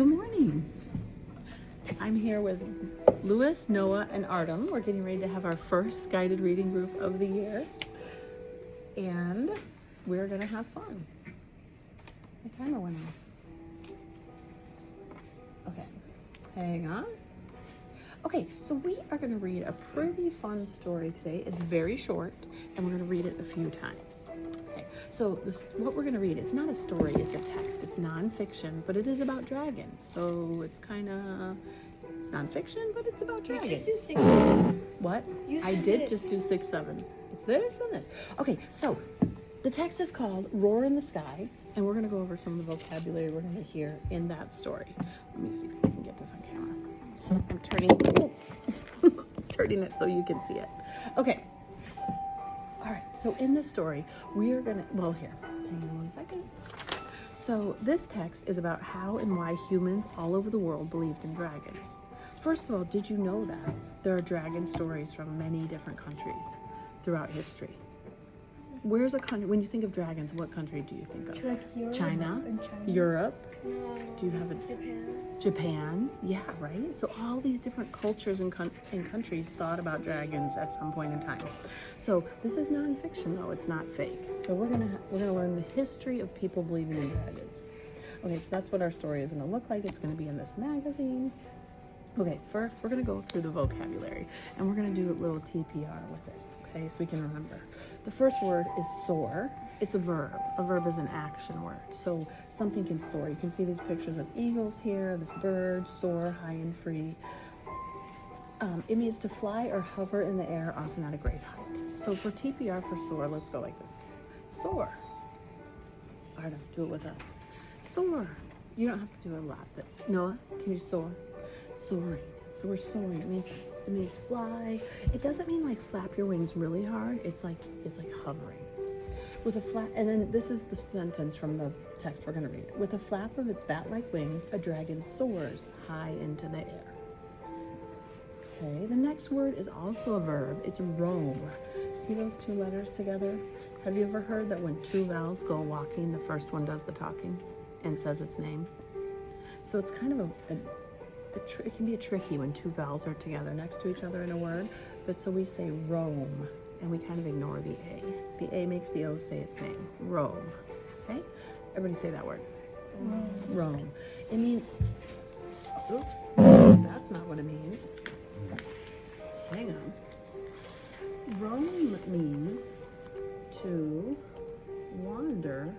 Good morning. I'm here with Louis, Noah, and Artem. We're getting ready to have our first guided reading group of the year. And we're gonna have fun. My timer went off. Okay, hang on. Okay, so we are gonna read a pretty fun story today. It's very short, and we're gonna read it a few times. Okay, so what we're gonna read, it's not a story, it's a text. It's nonfiction, but it is about dragons. So it's nonfiction, but it's about dragons. Just do 6, 7. What? I did just do 6, 7. It's this and this. Okay, so the text is called Roar in the Sky, and we're gonna go over some of the vocabulary we're gonna hear in that story. Let me see if I can get this on camera. I'm turning it so you can see it. Okay. All right, so in this story, we are gonna, hang on one second. So this text is about how and why humans all over the world believed in dragons. First of all, did you know that there are dragon stories from many different countries throughout history? Where's a country, when you think of dragons, what country do you think of? Like Europe China? and China. Europe? No. Do you have a... Japan, yeah, right? So all these different cultures and countries thought about dragons at some point in time. So this is nonfiction, though; it's not fake. So we're gonna learn the history of people believing in dragons. Okay, so that's what our story is gonna look like. It's gonna be in this magazine. Okay, first we're gonna go through the vocabulary, and we're gonna do a little TPR with it. Okay, so we can remember. The first word is soar. It's a verb. A verb is an action word. So something can soar. You can see these pictures of eagles here, this bird, soar, high and free. It means to fly or hover in the air, often at a great height. So for TPR for soar, let's go like this. Soar. Artem, do it with us. Soar. You don't have to do it a lot, but Noah, can you soar? Soaring. So we're soaring. It means fly. It doesn't mean like flap your wings really hard. It's like hovering. With a flap, and then this is the sentence from the text we're going to read. With a flap of its bat-like wings, a dragon soars high into the air. Okay, the next word is also a verb. It's roam. See those two letters together? Have you ever heard that when two vowels go walking, the first one does the talking and says its name? So it's kind of it can be a tricky when two vowels are together next to each other in a word, but so we say roam, and we kind of ignore the A. The A makes the O say its name. Roam. Okay? Everybody say that word. Roam. It means, oops, that's not what it means. Hang on. Roam means to wander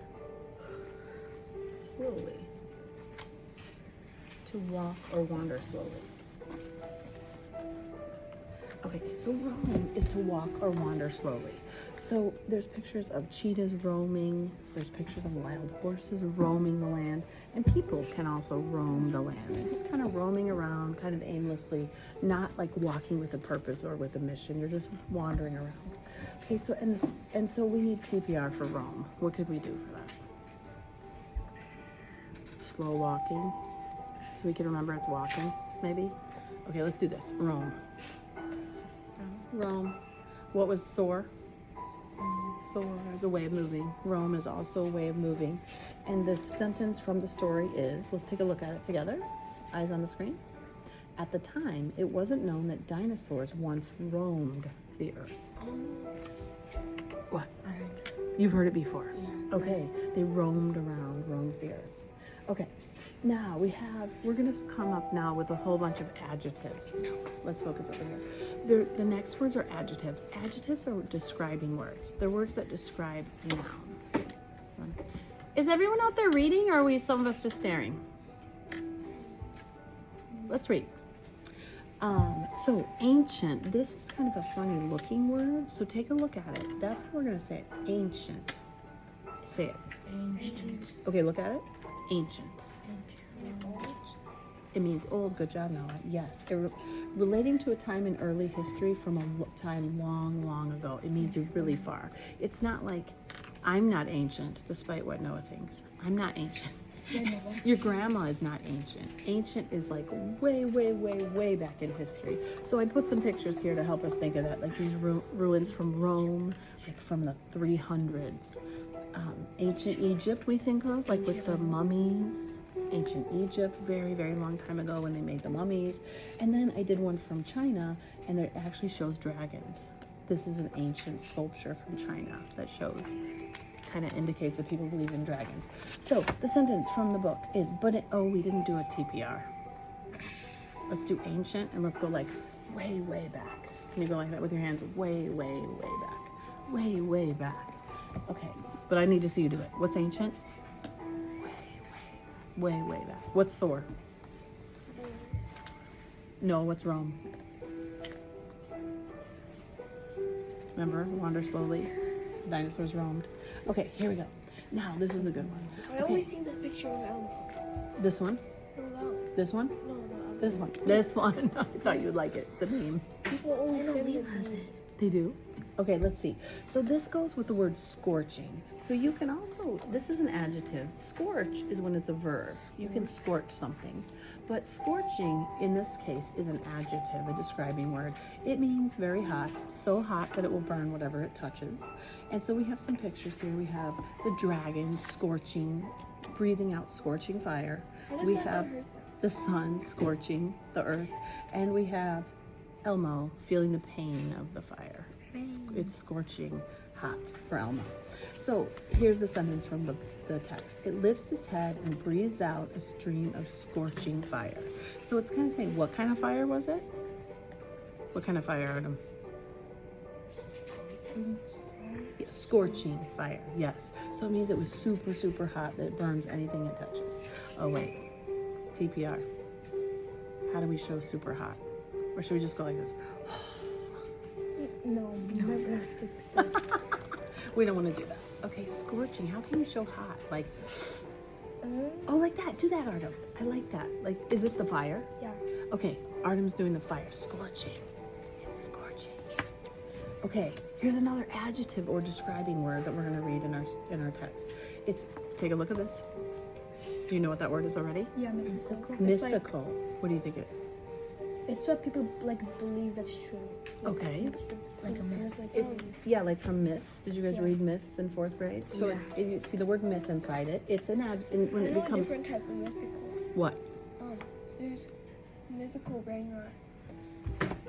slowly. To walk or wander slowly. Okay, so roam is to walk or wander slowly. So there's pictures of cheetahs roaming, there's pictures of wild horses roaming the land, and people can also roam the land. They're just kind of roaming around, kind of aimlessly, not like walking with a purpose or with a mission. You're just wandering around. Okay, so and so we need TPR for roam. What could we do for that? Slow walking. So we can remember it's walking, maybe? Okay, let's do this. Roam. Roam. What was soar? Soar is a way of moving. Roam is also a way of moving. And the sentence from the story is, let's take a look at it together. Eyes on the screen. At the time, it wasn't known that dinosaurs once roamed the earth. What? You've heard it before? Yeah. Okay, they roamed the earth. Okay. Now we're going to come up now with a whole bunch of adjectives. Let's focus over here. The next words are adjectives. Adjectives are describing words. They're words that describe a noun. Is everyone out there reading, or are some of us just staring? Let's read. So ancient, this is kind of a funny looking word. So take a look at it. That's how we're going to say it. Ancient. Say it. Ancient. Okay, look at it. Ancient. It means old. Good job, Noah. Yes. Relating to a time in early history from a time long, long ago. It means you're really far. It's not like I'm not ancient, despite what Noah thinks. I'm not ancient. Your grandma is not ancient. Ancient is like way, way, way, way back in history. So I put some pictures here to help us think of that, like these ruins from Rome, like from the 300s. Ancient Egypt we think of, like with the mummies. ancient Egypt, very, very long time ago when they made the mummies. And then I did one from China, and it actually shows dragons. This is an ancient sculpture from China that shows, kind of indicates that people believe in dragons. So the sentence from the book is, oh, we didn't do a TPR. Let's do ancient, and let's go like way, way back. Can you go like that with your hands? Way, way, way back. Way, way back. Okay, but I need to see you do it. What's ancient? Way, way back. What's Thor? No, what's Rome? Remember, wander slowly. Dinosaurs roamed. Okay, here we go. Now, this is a good one. I always see the picture of Elmo. This one? No. This one? No. This one. This one. I thought you'd like it. It's a meme. People always say it. They do? Okay, let's see. So this goes with the word scorching. So you can also, this is an adjective. Scorch is when it's a verb. You can scorch something. But scorching, in this case, is an adjective, a describing word. It means very hot, so hot that it will burn whatever it touches. And so we have some pictures here. We have the dragon scorching, breathing out scorching fire. We have the sun scorching the earth. And we have Elmo feeling the pain of the fire. It's scorching hot for Elmo. So here's the sentence from the text. It lifts its head and breathes out a stream of scorching fire. So it's kind of saying, what kind of fire was it? What kind of fire, Adam? Yeah, scorching fire, yes. So it means it was super, super hot, that it burns anything it touches. Oh wait, TPR. How do we show super hot? Or should we just go like this? No. We don't want to do that. Okay, scorching. How can you show hot? Like, oh, like that. Do that, Artem. I like that. Like, is this the fire? Yeah. Okay, Artem's doing the fire. Scorching. It's scorching. Okay, here's another adjective or describing word that we're going to read in our text. It's, take a look at this. Do you know what that word is already? Yeah, mythical. Mythical. What do you think it is? It's what people like believe that's true. Okay. Like a myth. Yeah, like from myths. Did you guys read myths in 4th grade? So Yeah. you see the word myth inside it. It's an adjective when it becomes different type of mythical. what? There's mythical Ragnarok.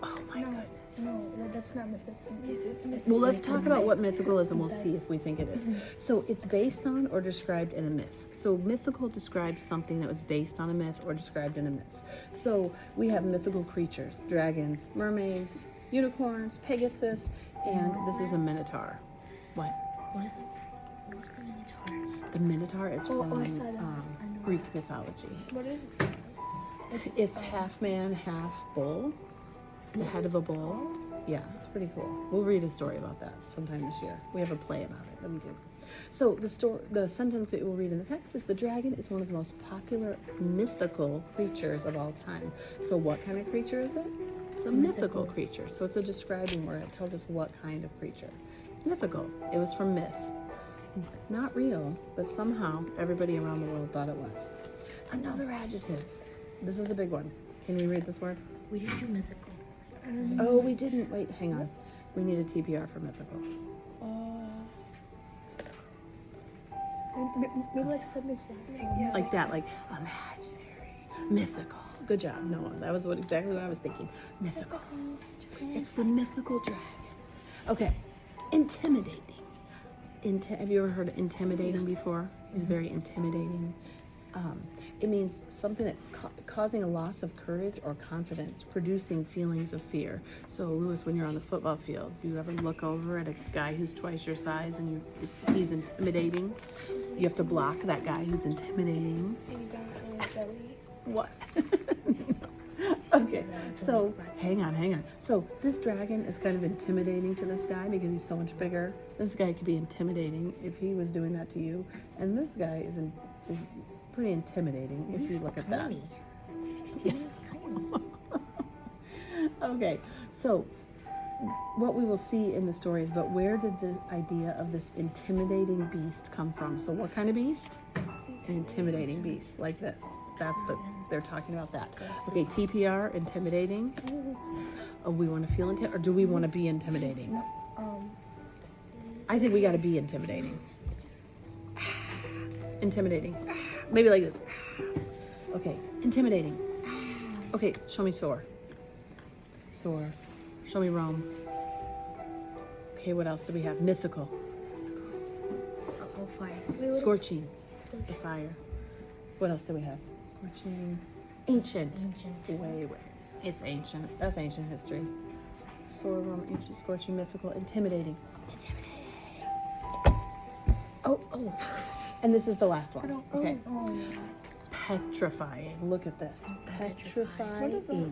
Oh my goodness. No, that's not mythical. Yes, it's mythical. Well, let's talk about what mythical is, and we'll see if we think it is. So it's based on or described in a myth. So mythical describes something that was based on a myth or described in a myth. So we have mythical creatures: dragons, mermaids, unicorns, Pegasus, and this is a minotaur. What? What is it? What's the Minotaur? The minotaur is from I saw that. I know. Greek mythology. What is it? It's half man, half bull. The head of a bull. Yeah, it's pretty cool. We'll read a story about that sometime this year. We have a play about it that we do. So the sentence that we'll read in the text is, the dragon is one of the most popular mythical creatures of all time. So what kind of creature is it? It's a mythical creature. So it's a describing word. It tells us what kind of creature. It's mythical. It was from myth. Not real, but somehow everybody around the world thought it was. Another adjective. This is a big one. Can we read this word? We didn't do mythical. Oh, we didn't. Wait, hang on. We need a TPR for mythical. Maybe like something Like that, like imaginary, mythical. Good job. No, that was exactly what I was thinking. Mythical. It's the mythical dragon. Okay, intimidating. Have you ever heard of intimidating before? He's very intimidating. It means something that causing a loss of courage or confidence, producing feelings of fear. So, Lewis, when you're on the football field, you ever look over at a guy who's twice your size and he's intimidating? You have to block that guy who's intimidating. What? Okay, so hang on. So this dragon is kind of intimidating to this guy because he's so much bigger. This guy could be intimidating if he was doing that to you, and this guy is pretty intimidating if you look at that. Yeah. Okay, so what we will see in the story is, but where did the idea of this intimidating beast come from? So what kind of beast? An intimidating beast, like this. They're talking about that. Okay, TPR, intimidating. Oh, we want to feel intimidating, or do we want to be intimidating? I think we got to be intimidating. Intimidating. Maybe like this. Okay, intimidating. Okay, show me soar. Soar. Show me roam. Okay, what else do we have? Mythical. Oh, fire. Scorching. The fire. What else do we have? Scorching. Ancient. Way. It's ancient. That's ancient history. Soar, roam, ancient, scorching, mythical, intimidating. Oh. And this is the last one. Okay. Petrifying. Look at this. Petrifying. What is that?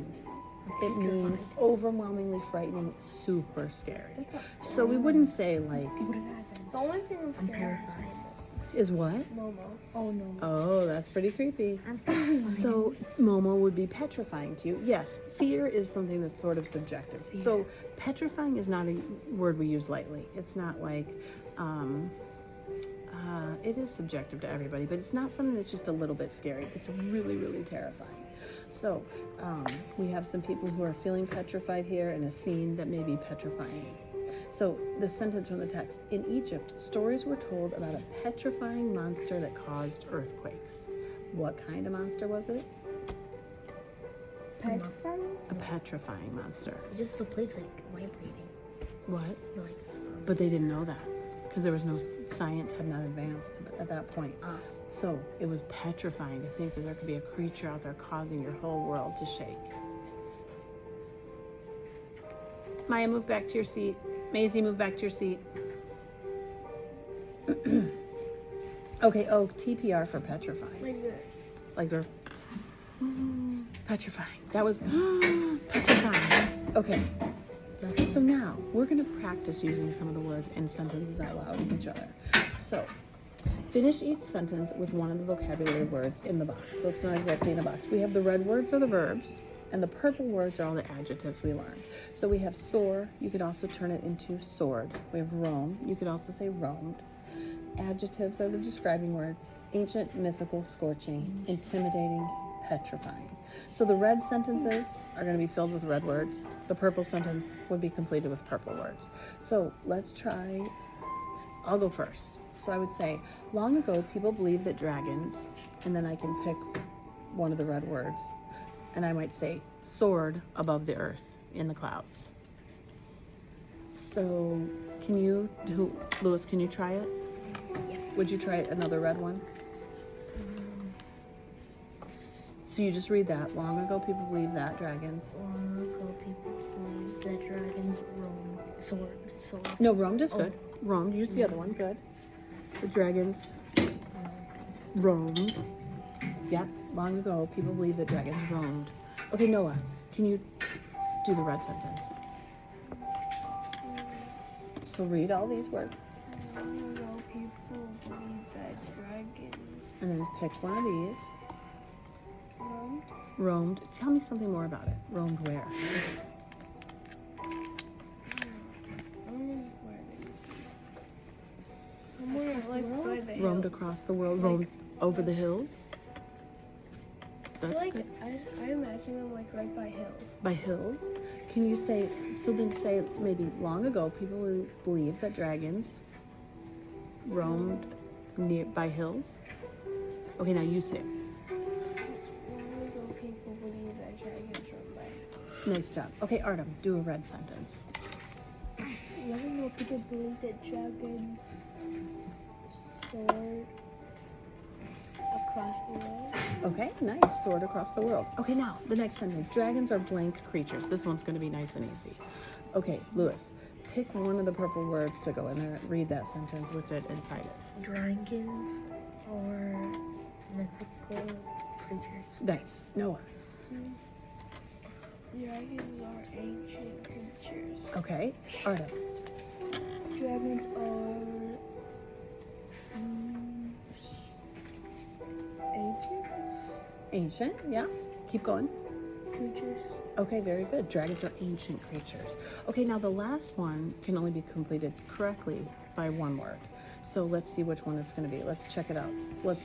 It means overwhelmingly frightening, super scary. So we wouldn't say like. What does that mean? The only thing I'm scared Is what? is Momo. Oh, no. Oh, that's pretty creepy. So Momo would be petrifying to you. Yes, fear is something that's sort of subjective. So petrifying is not a word we use lightly. It's not like, it is subjective to everybody, but it's not something that's just a little bit scary. It's really, really terrifying. So we have some people who are feeling petrified here in a scene that may be petrifying. So the sentence from the text, in Egypt, stories were told about a petrifying monster that caused earthquakes. What kind of monster was it? Petrifying? A petrifying monster. Just the place like vibrating. What? Like, But they didn't know that because there was no science had not advanced at that point. So it was petrifying to think that there could be a creature out there causing your whole world to shake. Maya, move back to your seat. Maisie, move back to your seat. Okay, oh, TPR for petrifying. Like that. Like they're petrifying. That was petrifying. Okay. So now we're going to practice using some of the words in sentences out loud with each other. So finish each sentence with one of the vocabulary words in the box. So it's not exactly in the box. We have the red words are the verbs, and the purple words are all the adjectives we learned. So we have soar. You could also turn it into soared. We have roam. You could also say roamed. Adjectives are the describing words. Ancient, mythical, scorching, intimidating, petrifying. So the red sentences are going to be filled with red words. The purple sentence would be completed with purple words. So let's try. I'll go first. So I would say, long ago, people believed that dragons, and then I can pick one of the red words. And I might say, soared above the earth in the clouds. So Lewis, can you try it? Yeah. Would you try another red one? So you just read that. Long ago, people believed that dragons. Long ago, people believed that dragons roamed. Sword. No, roamed is good. Roamed, use the other one, good. The dragons roamed. Yep, long ago, people believed that dragons roamed. Okay, Noah, can you do the red sentence? So read all these words. Long ago, people believed that dragons And then pick one of these. roamed. Roamed. Tell me something more about it. Roamed where? Somewhere like by the Roamed hills. across the world. Roamed over the hills. That's Like good. I imagine them like right by hills. By hills. Can you say, so then say maybe long ago people believed that dragons roamed by hills? Okay, now you say it. Long ago, people believed that dragons roamed by hills. Nice job. Okay, Artem, do a red sentence. Long ago, people believed that dragons soared across the world. Okay, nice. Soared across the world. Okay, now the next sentence. Dragons are blank creatures. This one's going to be nice and easy. Okay, Lewis, pick one of the purple words to go in there. Read that sentence with it inside it. Dragons are mythical creatures. Nice. Noah. Dragons are ancient creatures. Okay, Artem. Dragons are Ancient, yeah. Keep going. creatures. Okay, very good. Dragons are ancient creatures. Okay, now the last one can only be completed correctly by one word. So let's see which one it's going to be. Let's check it out. Let's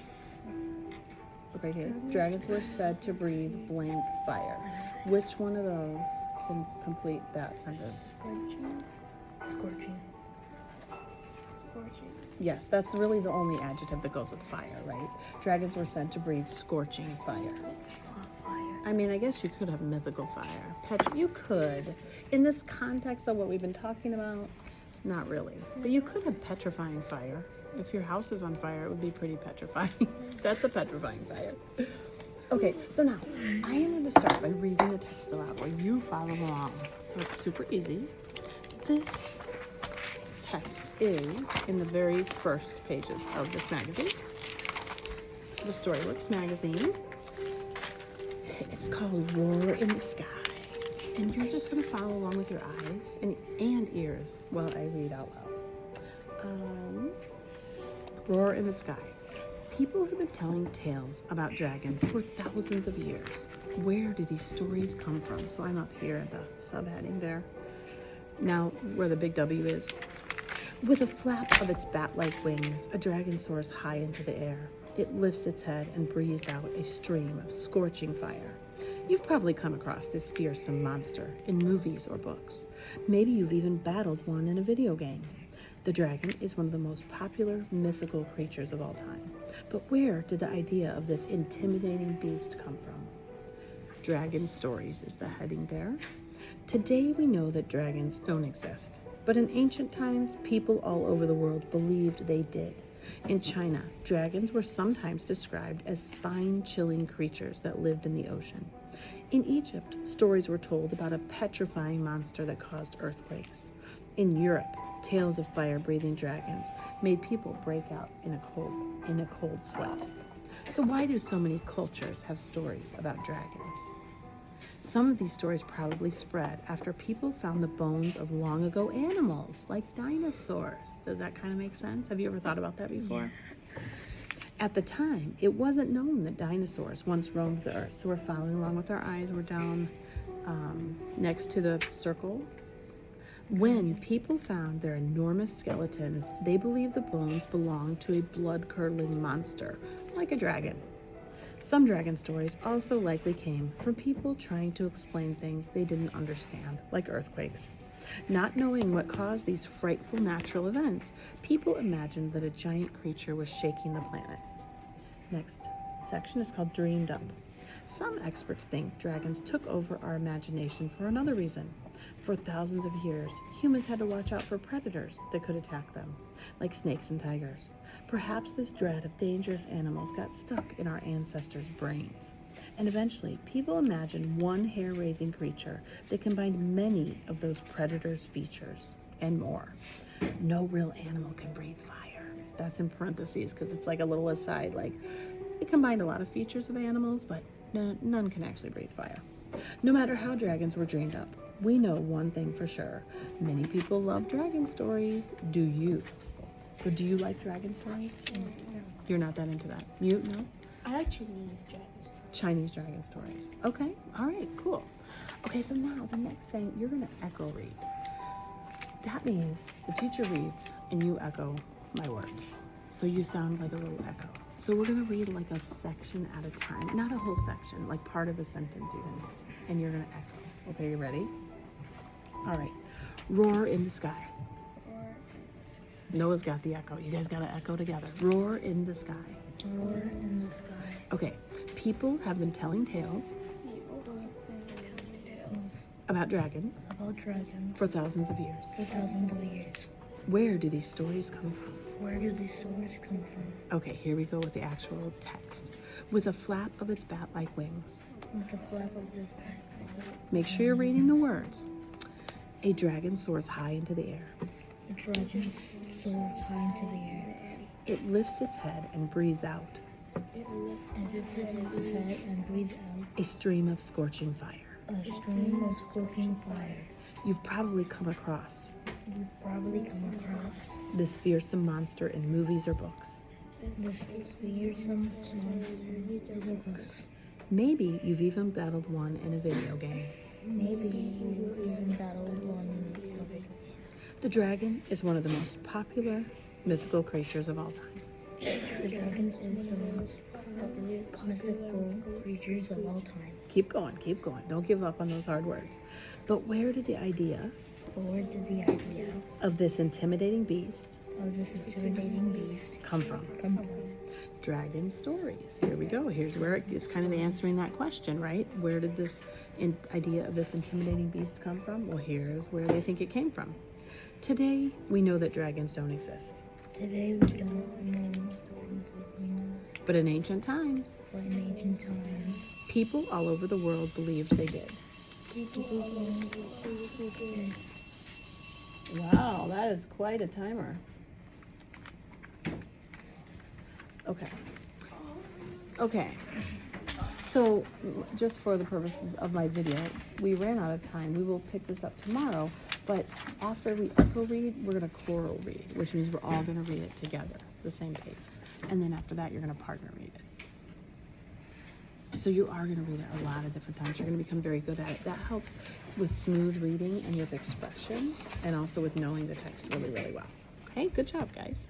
look right here. Dragons were said to breathe blank fire. Which one of those can complete that sentence? Scorching. Scorching. scorching. Yes, that's really the only adjective that goes with fire, right? Dragons were said to breathe scorching fire. Hot fire. I mean, I guess you could have mythical fire. You could. In this context of what we've been talking about, not really. But you could have petrifying fire. If your house is on fire, it would be pretty petrifying. That's a petrifying fire. Okay, so now I am going to start by reading the text aloud while you follow along. So it's super easy. This text is in the very first pages of this magazine, the Storyworks magazine. It's called Roar in the Sky. And you're just going to follow along with your eyes and ears while I read out loud. Roar in the Sky. People have been telling tales about dragons for thousands of years. Where do these stories come from? So I'm up here at the subheading there. Now, where the big W is. With a flap of its bat-like wings, a dragon soars high into the air. It lifts its head and breathes out a stream of scorching fire. You've probably come across this fearsome monster in movies or books. Maybe you've even battled one in a video game. The dragon is one of the most popular mythical creatures of all time. But where did the idea of this intimidating beast come from? Dragon stories is the heading there. Today we know that dragons don't exist. But in ancient times, people all over the world believed they did. In China, dragons were sometimes described as spine-chilling creatures that lived in the ocean. In Egypt, stories were told about a petrifying monster that caused earthquakes. In Europe, tales of fire-breathing dragons made people break out in a cold sweat. So why do so many cultures have stories about dragons? Some of these stories probably spread after people found the bones of long ago animals, like dinosaurs. Does that kind of make sense? Have you ever thought about that before? Yeah. At the time, it wasn't known that dinosaurs once roamed the earth. So we're following along with our eyes. We're down next to the circle. When people found their enormous skeletons, they believed the bones belonged to a blood-curdling monster, like a dragon. Some dragon stories also likely came from people trying to explain things they didn't understand, like earthquakes. Not knowing what caused these frightful natural events, people imagined that a giant creature was shaking the planet. Next section is called Dreamed Up. Some experts think dragons took over our imagination for another reason. For thousands of years, humans had to watch out for predators that could attack them, like snakes and tigers. Perhaps this dread of dangerous animals got stuck in our ancestors' brains. And eventually, people imagined one hair-raising creature that combined many of those predators' features and more. No real animal can breathe fire. That's in parentheses because it's like a little aside, like it combined a lot of features of animals, but none can actually breathe fire. No matter how dragons were dreamed up, we know one thing for sure. Many people love dragon stories. Do you? So do you like dragon stories? No. You're not that into that? You? No? I like Chinese dragon stories. Chinese dragon stories. Okay. All right. Cool. Okay. So now the next thing, you're going to echo read. That means the teacher reads and you echo my words. So you sound like a little echo. So we're going to read like a section at a time. Not a whole section, like part of a sentence even. And you're going to echo. Okay. You ready? All right. Roar in the sky. Noah's got the echo. You guys got to echo together. Roar in the sky. Roar in the sky. Okay. People have been telling tales People have been telling tales about dragons About dragons for thousands of years. for thousands of years. Where do these stories come from? Where do these stories come from? Okay, here we go with the actual text. With a flap of its bat-like wings. With the flap of this back. Make sure you're reading the words. A dragon soars high into the air. The dragon soars high into the air. It lifts its head and breathes out And this is its head and breathes out a stream of scorching fire. a stream of scorching fire. You've probably come across You've probably come across this fearsome monster in movies or books. this fearsome monster in books. Maybe you've even battled one in a video game. Maybe you even battled one of it. The dragon is one of the most popular mythical creatures of all time. The dragon is the most mythical creatures of all time. Keep going, keep going. Don't give up on those hard words. But where did the idea But where did the idea of this intimidating beast this intimidating beast come from? come from? Dragon stories. Here we go. Here's where it's kind of answering that question, right? Where did this idea of this intimidating beast come from? Well, here's where they think it came from. Today, we know that dragons don't exist. Today we don't know But in ancient times, but in ancient times, people all over the world believed they did. Wow, that is quite a timer. Okay. So, just for the purposes of my video, we ran out of time. We will pick this up tomorrow, but after we echo read, we're going to choral read, which means we're all going to read it together, the same pace. And then after that, you're going to partner read it. So you are going to read it a lot of different times. You're going to become very good at it. That helps with smooth reading and with expression, and also with knowing the text really, really well. Okay, good job, guys.